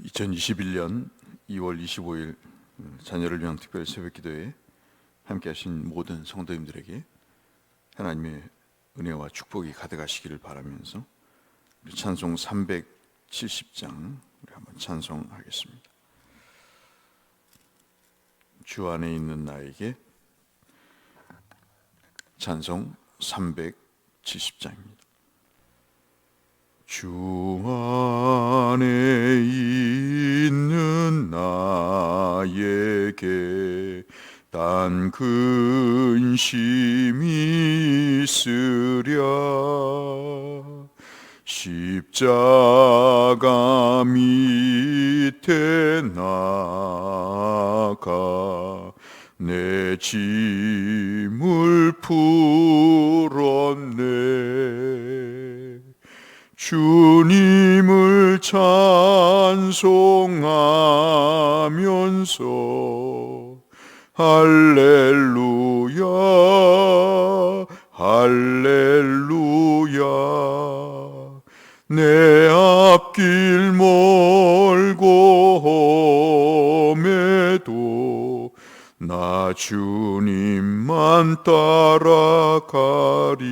2021년 2월 25일 자녀를 위한 특별 새벽기도에 함께 하신 모든 성도님들에게 하나님의 은혜와 축복이 가득하시기를 바라면서 찬송 370장 한번 찬송하겠습니다. 주 안에 있는 나에게 찬송 370장입니다. 주 안에 있는 나에게 단 근심이 있으랴. 십자가 밑에 나가 내 짐을 풀었네. 주님을 찬송하면서 할렐루야 할렐루야. 내 앞길 멀고 험해도 나 주님만 따라가리.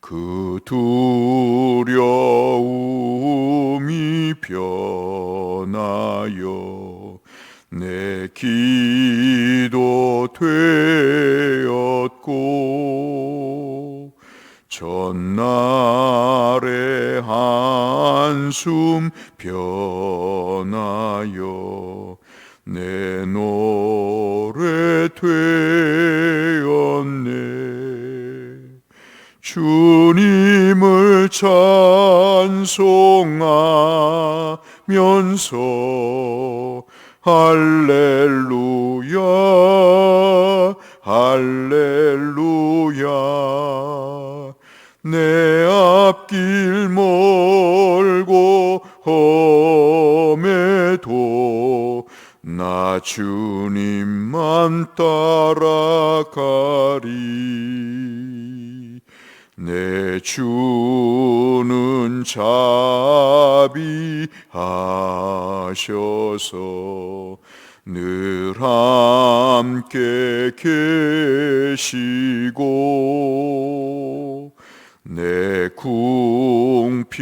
그 두려움이 변하여 내 기도 되었고, 전날의 한숨 변하여 내 노래 되었네. 주님을 찬송하면서 할렐루야 할렐루야. 내 앞길 멀고 험해도 나 주님만 따라가리. 내 주는 자비하셔서 늘 함께 계시고, 내 궁핍함을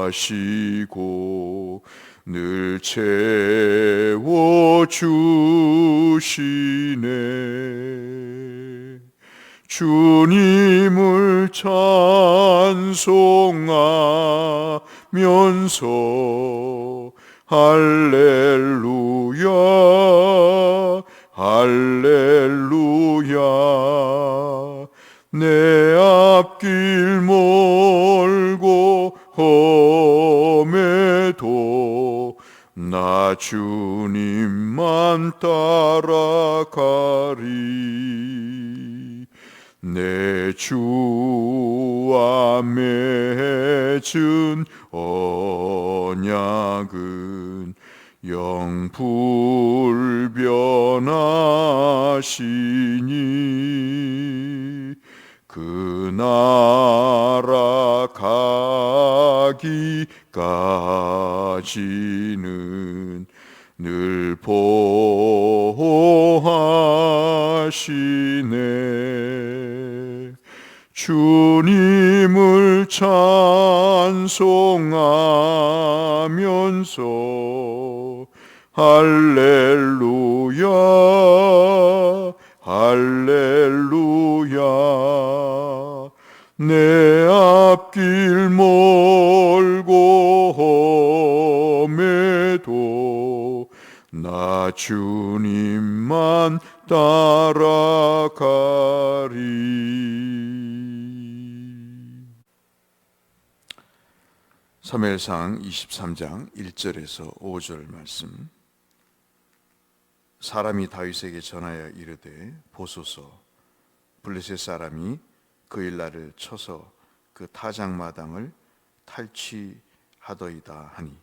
아시고 늘 채워주시네. 주님을 찬송하면서 할렐루야 할렐루야. 내 앞길 멀고 험해도 나 주님만 따라가리. 내 주와 맺은 언약은 영불변하시니, 그 나라 가기까지는 늘 보호하시네. 주님을 찬송하면서 할렐루야 할렐루야. 내 앞길 멀고 험해도 나 주님만 따라가리. 사무엘상 23장 1절에서 5절 말씀. 사람이 다윗에게 전하여 이르되, 보소서, 블레셋 사람이 그 일날을 쳐서 그 타작마당을 탈취하더이다 하니,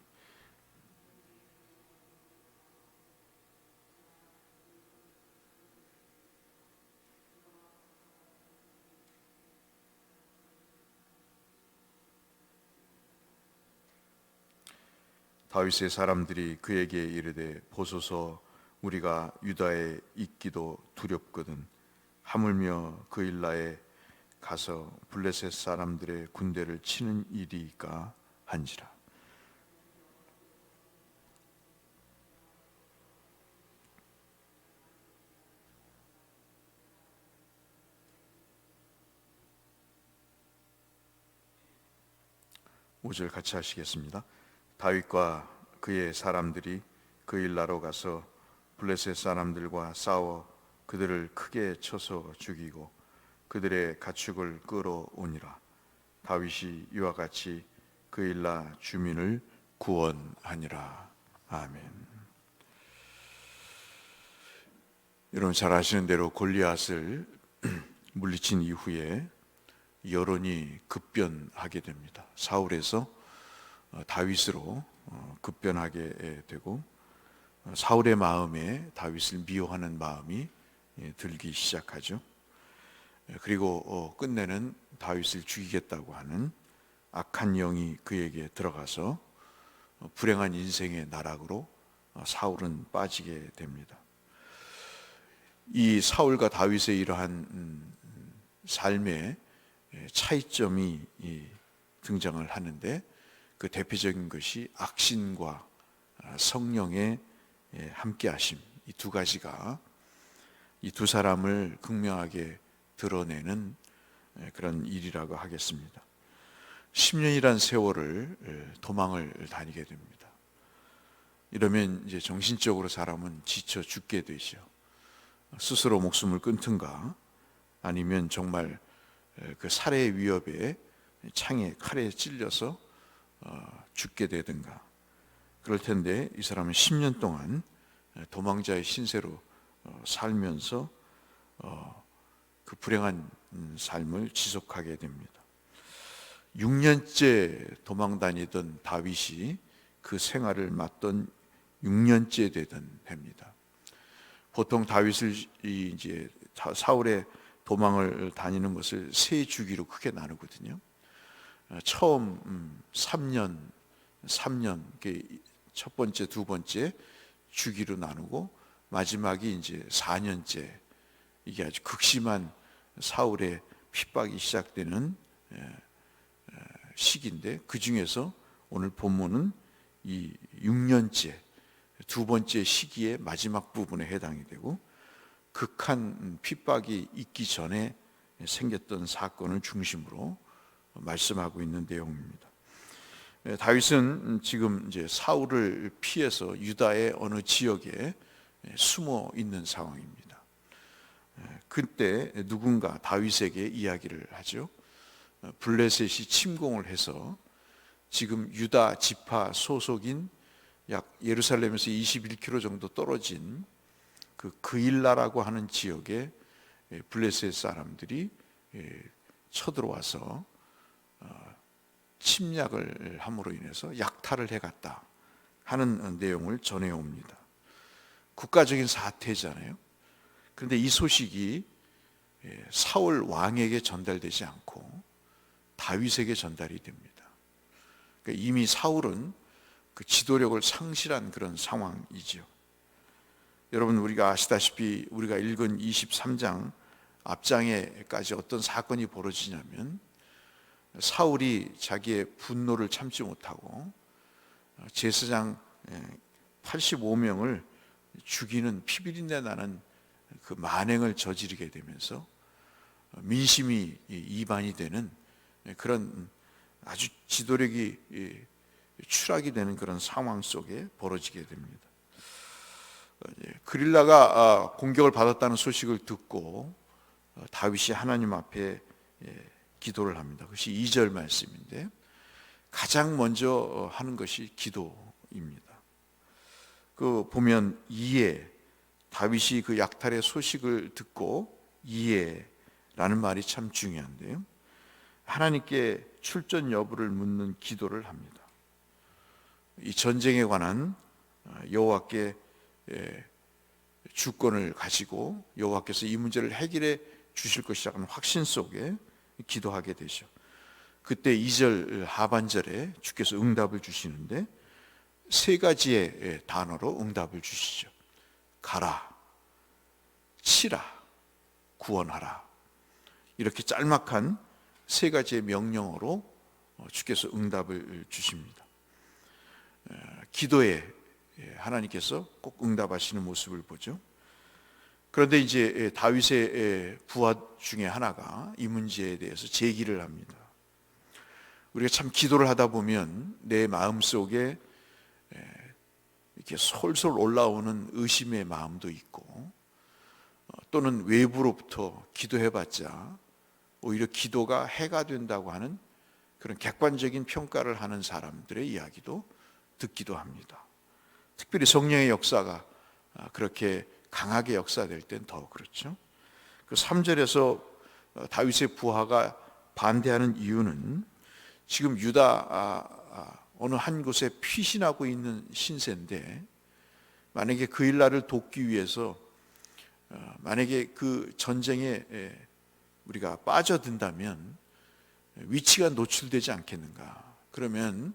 다윗의 사람들이 그에게 이르되 보소서 우리가 유다에 있기도 두렵거든 하물며 그일라에 가서 블레셋 사람들의 군대를 치는 일이까 한지라. 오절 같이 하시겠습니다. 다윗과 그의 사람들이 그일라로 가서 블레셋 사람들과 싸워 그들을 크게 쳐서 죽이고 그들의 가축을 끌어오니라. 다윗이 이와 같이 그일라 주민을 구원하니라. 아멘. 여러분 잘 아시는 대로 골리앗을 물리친 이후에 여론이 급변하게 됩니다. 사울에서 다윗으로 급변하게 되고 사울의 마음에 다윗을 미워하는 마음이 들기 시작하죠. 그리고 끝내는 다윗을 죽이겠다고 하는 악한 영이 그에게 들어가서 불행한 인생의 나락으로 사울은 빠지게 됩니다. 이 사울과 다윗의 이러한 삶의 차이점이 등장을 하는데 그 대표적인 것이 악신과 성령의 함께하심, 이 두 가지가 이 두 사람을 극명하게 드러내는 그런 일이라고 하겠습니다. 10년이란 세월을 도망을 다니게 됩니다. 이러면 이제 정신적으로 사람은 지쳐 죽게 되죠. 스스로 목숨을 끊든가 아니면 정말 그 살해의 위협에 창에 칼에 찔려서 죽게 되든가 그럴 텐데 이 사람은 10년 동안 도망자의 신세로 살면서 그 불행한 삶을 지속하게 됩니다. 6년째 도망 다니던 다윗이 그 생활을 맞던 6년째 되던 해입니다. 보통 다윗을 이제 사울의 도망을 다니는 것을 세 주기로 크게 나누거든요. 처음 3년 첫 번째, 두 번째 주기로 나누고 마지막이 이제 4년째 이게 아주 극심한 사울의 핍박이 시작되는 시기인데 그 중에서 오늘 본문은 이 6년째 두 번째 시기의 마지막 부분에 해당이 되고 극한 핍박이 있기 전에 생겼던 사건을 중심으로 말씀하고 있는 내용입니다. 다윗은 지금 이제 사울을 피해서 유다의 어느 지역에 숨어 있는 상황입니다. 그때 누군가 다윗에게 이야기를 하죠. 블레셋이 침공을 해서 지금 유다 지파 소속인 약 예루살렘에서 21km 정도 떨어진 그 그일라라고 하는 지역에 블레셋 사람들이 쳐들어와서 침략을 함으로 인해서 약탈을 해갔다 하는 내용을 전해옵니다. 국가적인 사태잖아요. 그런데 이 소식이 사울 왕에게 전달되지 않고 다윗에게 전달이 됩니다. 그러니까 이미 사울은 그 지도력을 상실한 그런 상황이죠. 여러분 우리가 아시다시피 우리가 읽은 23장 앞장에까지 어떤 사건이 벌어지냐면 사울이 자기의 분노를 참지 못하고 제사장 85명을 죽이는 피비린내 나는 그 만행을 저지르게 되면서 민심이 이반이 되는 그런 아주 지도력이 추락이 되는 그런 상황 속에 벌어지게 됩니다. 그릴라가 공격을 받았다는 소식을 듣고 다윗이 하나님 앞에 기도를 합니다. 그것이 2절 말씀인데 가장 먼저 하는 것이 기도입니다. 그 보면 이에 다윗이 그 약탈의 소식을 듣고 이에라는 말이 참 중요한데요. 하나님께 출전 여부를 묻는 기도를 합니다. 이 전쟁에 관한 여호와께 주권을 가지고 여호와께서 이 문제를 해결해 주실 것이라는 확신 속에 기도하게 되죠. 그때 2절 하반절에 주께서 응답을 주시는데 세 가지의 단어로 응답을 주시죠. 가라, 치라, 구원하라. 이렇게 짤막한 세 가지의 명령어로 주께서 응답을 주십니다. 기도에 하나님께서 꼭 응답하시는 모습을 보죠. 그런데 이제 다윗의 부하 중에 하나가 이 문제에 대해서 제기를 합니다. 우리가 참 기도를 하다 보면 내 마음속에 이렇게 솔솔 올라오는 의심의 마음도 있고, 또는 외부로부터 기도해봤자 오히려 기도가 해가 된다고 하는 그런 객관적인 평가를 하는 사람들의 이야기도 듣기도 합니다. 특별히 성령의 역사가 그렇게 강하게 역사될 땐 더 그렇죠. 그 3절에서 다윗의 부하가 반대하는 이유는 지금 유다 어느 한 곳에 피신하고 있는 신세인데, 만약에 그 일날을 돕기 위해서 만약에 그 전쟁에 우리가 빠져든다면 위치가 노출되지 않겠는가. 그러면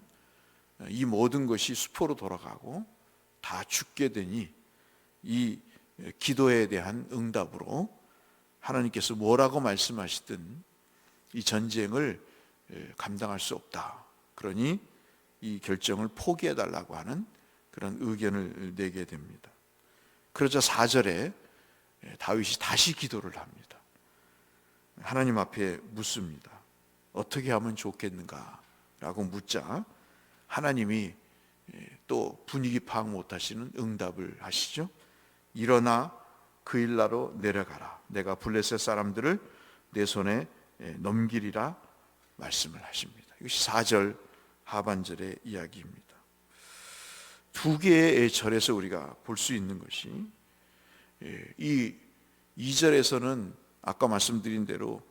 이 모든 것이 수포로 돌아가고 다 죽게 되니 이 기도에 대한 응답으로 하나님께서 뭐라고 말씀하시든 이 전쟁을 감당할 수 없다. 그러니 이 결정을 포기해 달라고 하는 그런 의견을 내게 됩니다. 그러자 4절에 다윗이 다시 기도를 합니다. 하나님 앞에 묻습니다. 어떻게 하면 좋겠는가? 라고 묻자 하나님이 또 분위기 파악 못하시는 응답을 하시죠. 일어나 그 일나로 내려가라. 내가 블레셋 사람들을 내 손에 넘기리라 말씀을 하십니다. 이것이 4절 하반절의 이야기입니다. 두 개의 절에서 우리가 볼 수 있는 것이, 이 2절에서는 아까 말씀드린 대로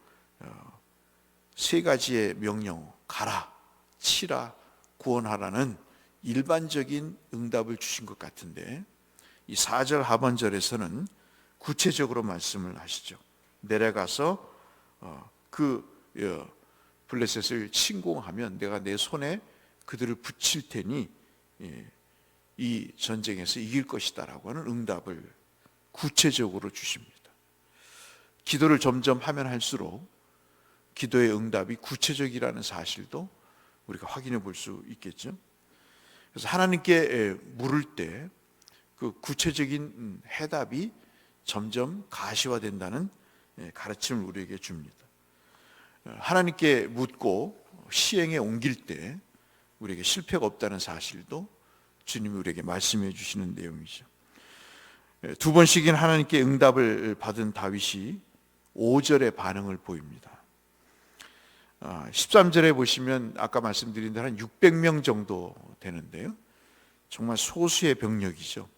세 가지의 명령, 가라, 치라, 구원하라는 일반적인 응답을 주신 것 같은데, 이 4절 하반절에서는 구체적으로 말씀을 하시죠. 내려가서 그 블레셋을 침공하면 내가 내 손에 그들을 붙일 테니 이 전쟁에서 이길 것이다 라고 하는 응답을 구체적으로 주십니다. 기도를 점점 하면 할수록 기도의 응답이 구체적이라는 사실도 우리가 확인해 볼 수 있겠죠. 그래서 하나님께 물을 때 그 구체적인 해답이 점점 가시화된다는 가르침을 우리에게 줍니다. 하나님께 묻고 시행에 옮길 때 우리에게 실패가 없다는 사실도 주님이 우리에게 말씀해 주시는 내용이죠. 두 번씩인 하나님께 응답을 받은 다윗이 5절의 반응을 보입니다. 13절에 보시면 아까 말씀드린 대로 한 600명 정도 되는데요, 정말 소수의 병력이죠.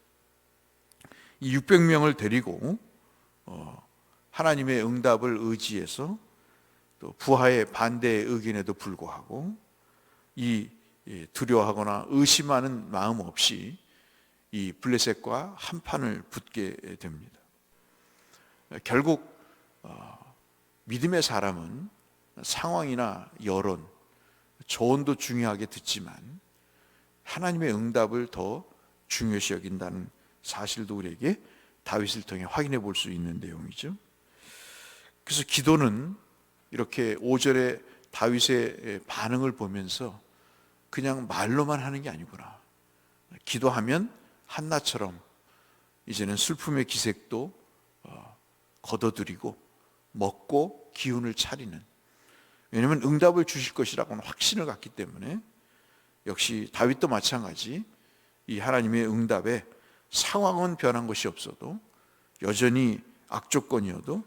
이 600명을 데리고 하나님의 응답을 의지해서 또 부하의 반대의 의견에도 불구하고 이 두려워하거나 의심하는 마음 없이 이 블레셋과 한판을 붙게 됩니다. 결국 믿음의 사람은 상황이나 여론, 조언도 중요하게 듣지만 하나님의 응답을 더 중요시 여긴다는 사실도 우리에게 다윗을 통해 확인해 볼 수 있는 내용이죠. 그래서 기도는 이렇게 5절의 다윗의 반응을 보면서 그냥 말로만 하는 게 아니구나. 기도하면 한나처럼 이제는 슬픔의 기색도 걷어들이고 먹고 기운을 차리는, 왜냐하면 응답을 주실 것이라고는 확신을 갖기 때문에, 역시 다윗도 마찬가지 이 하나님의 응답에 상황은 변한 것이 없어도 여전히 악조건이어도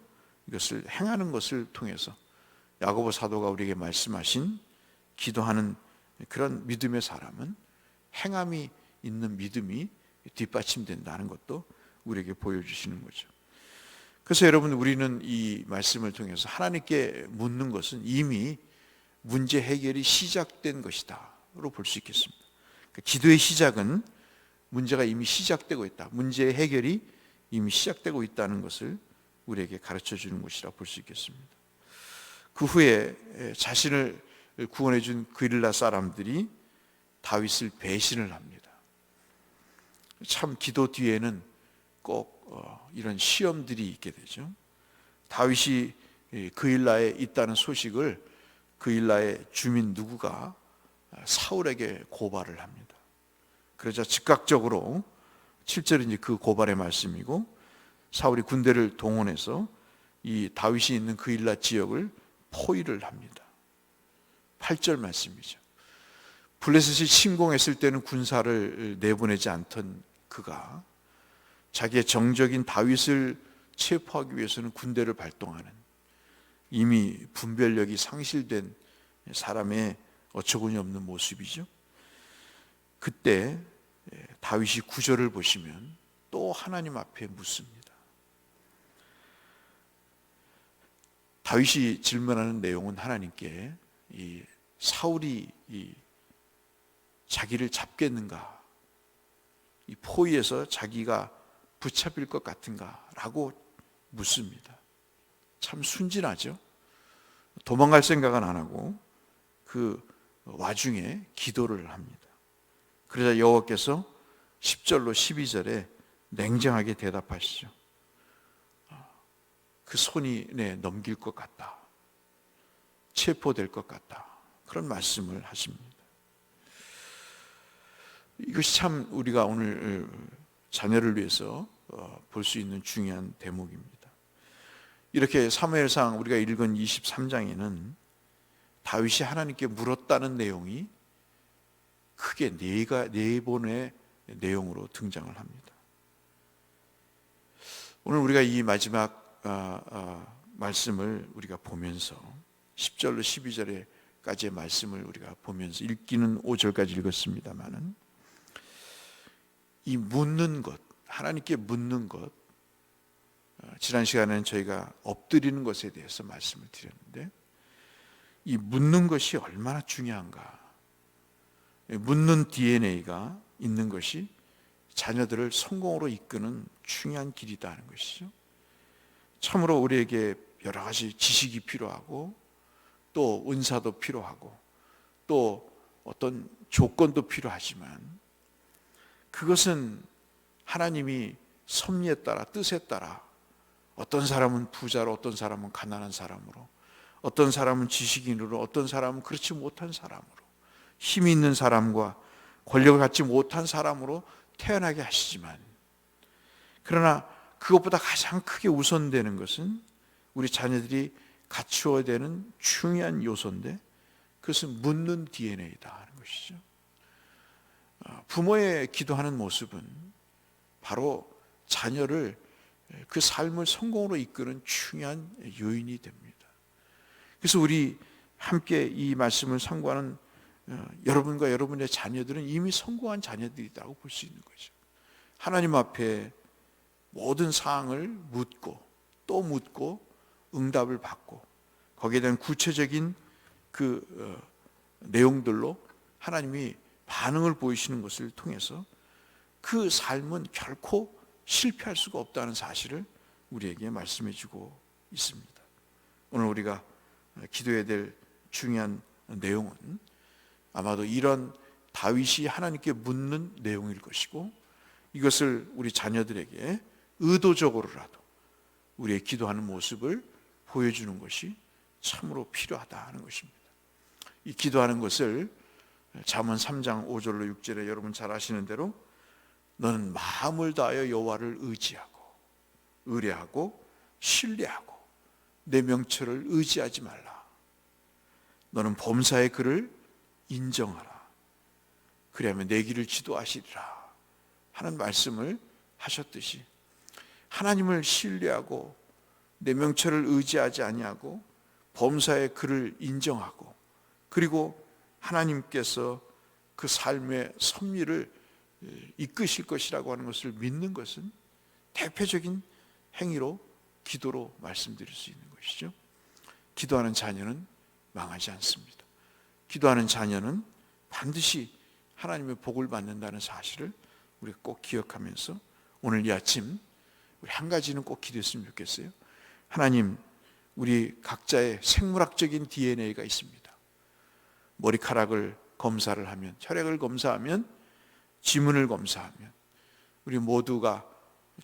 이것을 행하는 것을 통해서 야고보 사도가 우리에게 말씀하신 기도하는 그런 믿음의 사람은 행함이 있는 믿음이 뒷받침된다는 것도 우리에게 보여주시는 거죠. 그래서 여러분, 우리는 이 말씀을 통해서 하나님께 묻는 것은 이미 문제 해결이 시작된 것이다로 볼 수 있겠습니다. 기도의 시작은 문제가 이미 시작되고 있다, 문제의 해결이 이미 시작되고 있다는 것을 우리에게 가르쳐 주는 것이라 볼 수 있겠습니다. 그 후에 자신을 구원해 준 그릴라 사람들이 다윗을 배신을 합니다. 참 기도 뒤에는 꼭 이런 시험들이 있게 되죠. 다윗이 그일라에 있다는 소식을 그일라의 주민 누구가 사울에게 고발을 합니다. 그러자 즉각적으로 7절은 이제 그 고발의 말씀이고, 사울이 군대를 동원해서 이 다윗이 있는 그일라 지역을 포위를 합니다. 8절 말씀이죠. 블레셋이 침공했을 때는 군사를 내보내지 않던 그가 자기의 정적인 다윗을 체포하기 위해서는 군대를 발동하는, 이미 분별력이 상실된 사람의 어처구니 없는 모습이죠. 그때 다윗이 9절을 보시면 또 하나님 앞에 묻습니다. 다윗이 질문하는 내용은 하나님께 이 사울이 자기를 잡겠는가, 이 포위에서 자기가 붙잡힐 것 같은가 라고 묻습니다. 참 순진하죠. 도망갈 생각은 안 하고 그 와중에 기도를 합니다. 그러자 여호와께서 10절로 12절에 냉정하게 대답하시죠. 그 손이 넘길 것 같다, 체포될 것 같다, 그런 말씀을 하십니다. 이것이 참 우리가 오늘 자녀를 위해서 볼 수 있는 중요한 대목입니다. 이렇게 사무엘상 우리가 읽은 23장에는 다윗이 하나님께 물었다는 내용이 크게 네 번의 내용으로 등장을 합니다. 오늘 우리가 이 마지막 말씀을 우리가 보면서 10절로 12절까지의 말씀을 우리가 보면서, 읽기는 5절까지 읽었습니다마는 이 묻는 것, 하나님께 묻는 것, 지난 시간에는 저희가 엎드리는 것에 대해서 말씀을 드렸는데, 이 묻는 것이 얼마나 중요한가, 묻는 DNA가 있는 것이 자녀들을 성공으로 이끄는 중요한 길이다 하는 것이죠. 참으로 우리에게 여러 가지 지식이 필요하고 또 은사도 필요하고 또 어떤 조건도 필요하지만, 그것은 하나님이 섭리에 따라, 뜻에 따라 어떤 사람은 부자로, 어떤 사람은 가난한 사람으로, 어떤 사람은 지식인으로, 어떤 사람은 그렇지 못한 사람으로, 힘이 있는 사람과 권력을 갖지 못한 사람으로 태어나게 하시지만, 그러나 그것보다 가장 크게 우선되는 것은 우리 자녀들이 갖추어야 되는 중요한 요소인데, 그것은 묻는 DNA다 하는 것이죠. 부모의 기도하는 모습은 바로 자녀를, 그 삶을 성공으로 이끄는 중요한 요인이 됩니다. 그래서 우리 함께 이 말씀을 상고하는 여러분과 여러분의 자녀들은 이미 성공한 자녀들이라고 볼 수 있는 거죠. 하나님 앞에 모든 사항을 묻고 또 묻고 응답을 받고, 거기에 대한 구체적인 그 내용들로 하나님이 반응을 보이시는 것을 통해서 그 삶은 결코 실패할 수가 없다는 사실을 우리에게 말씀해 주고 있습니다. 오늘 우리가 기도해야 될 중요한 내용은 아마도 이런 다윗이 하나님께 묻는 내용일 것이고, 이것을 우리 자녀들에게 의도적으로라도 우리의 기도하는 모습을 보여주는 것이 참으로 필요하다 하는 것입니다. 이 기도하는 것을 잠언 3장 5절로 6절에 여러분 잘 아시는 대로, 너는 마음을 다하여 여호와를 의지하고 의뢰하고 신뢰하고 내 명철을 의지하지 말라. 너는 범사의 그를 인정하라. 그리하면 내 길을 지도하시리라 하는 말씀을 하셨듯이, 하나님을 신뢰하고 내 명철을 의지하지 아니하고 범사의 그를 인정하고, 그리고 하나님께서 그 삶의 섭리를 이끄실 것이라고 하는 것을 믿는 것은 대표적인 행위로, 기도로 말씀드릴 수 있는 것이죠. 기도하는 자녀는 망하지 않습니다. 기도하는 자녀는 반드시 하나님의 복을 받는다는 사실을 우리가 꼭 기억하면서, 오늘 이 아침 우리 한 가지는 꼭 기도했으면 좋겠어요. 하나님, 우리 각자의 생물학적인 DNA가 있습니다. 머리카락을 검사를 하면, 혈액을 검사하면, 지문을 검사하면 우리 모두가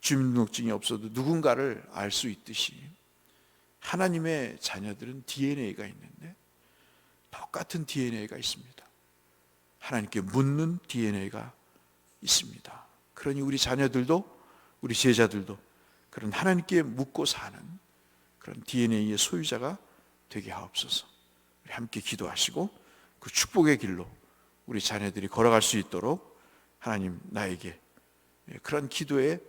주민등록증이 없어도 누군가를 알 수 있듯이 하나님의 자녀들은 DNA가 있는데 똑같은 DNA가 있습니다. 하나님께 묻는 DNA가 있습니다. 그러니 우리 자녀들도 우리 제자들도 그런 하나님께 묻고 사는 그런 DNA의 소유자가 되게 하옵소서. 우리 함께 기도하시고 그 축복의 길로 우리 자녀들이 걸어갈 수 있도록 하나님 나에게 그런 기도에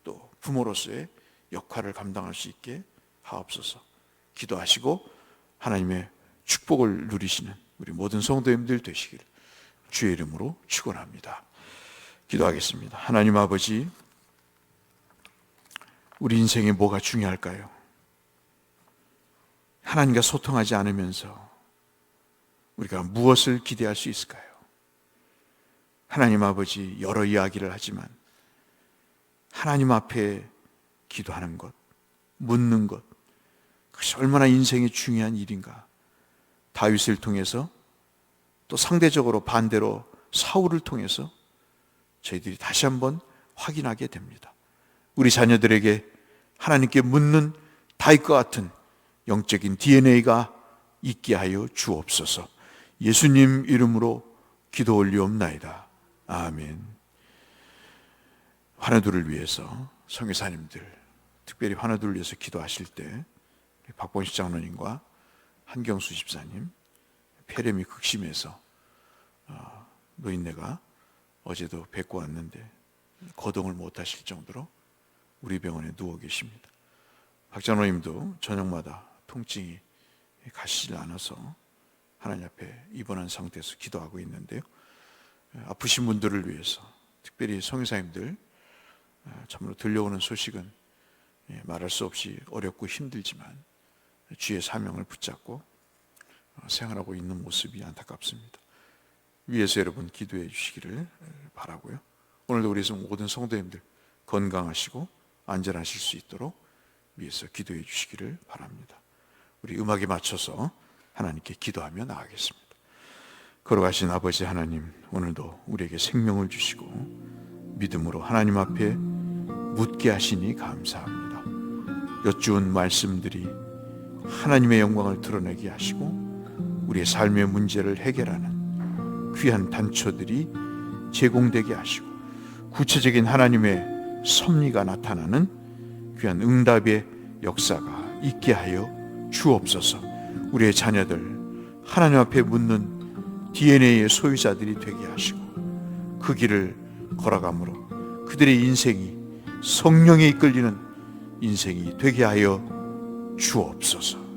또 부모로서의 역할을 감당할 수 있게 하옵소서. 기도하시고 하나님의 축복을 누리시는 우리 모든 성도님들 되시기를 주의 이름으로 축원합니다. 기도하겠습니다. 하나님 아버지, 우리 인생에 뭐가 중요할까요? 하나님과 소통하지 않으면서 우리가 무엇을 기대할 수 있을까요? 하나님 아버지, 여러 이야기를 하지만 하나님 앞에 기도하는 것, 묻는 것, 그것이 얼마나 인생에 중요한 일인가. 다윗을 통해서 또 상대적으로 반대로 사울을 통해서 저희들이 다시 한번 확인하게 됩니다. 우리 자녀들에게 하나님께 묻는 다윗과 같은 영적인 DNA가 있게 하여 주옵소서. 예수님 이름으로 기도 올리옵나이다. 아멘. 환우들을 위해서 성교사님들, 특별히 환우들을 위해서 기도하실 때 박본식 장로님과 한경수 집사님 폐렴이 극심해서 노인네가 어제도 뵙고 왔는데 거동을 못하실 정도로 우리 병원에 누워 계십니다. 박 장로님도 저녁마다 통증이 가시질 않아서 하나님 앞에 입원한 상태에서 기도하고 있는데요. 아프신 분들을 위해서 특별히 성교사님들 참으로 들려오는 소식은 말할 수 없이 어렵고 힘들지만 주의 사명을 붙잡고 생활하고 있는 모습이 안타깝습니다. 위에서 여러분 기도해 주시기를 바라고요. 오늘도 우리 모든 성도님들 건강하시고 안전하실 수 있도록 위에서 기도해 주시기를 바랍니다. 우리 음악에 맞춰서 하나님께 기도하며 나가겠습니다. 걸어가신 아버지 하나님, 오늘도 우리에게 생명을 주시고 믿음으로 하나님 앞에 묻게 하시니 감사합니다. 여쭈은 말씀들이 하나님의 영광을 드러내게 하시고 우리의 삶의 문제를 해결하는 귀한 단초들이 제공되게 하시고 구체적인 하나님의 섭리가 나타나는 귀한 응답의 역사가 있게 하여 주옵소서. 우리의 자녀들 하나님 앞에 묻는 DNA의 소유자들이 되게 하시고 그 길을 걸어감으로 그들의 인생이 성령에 이끌리는 인생이 되게 하여 주옵소서.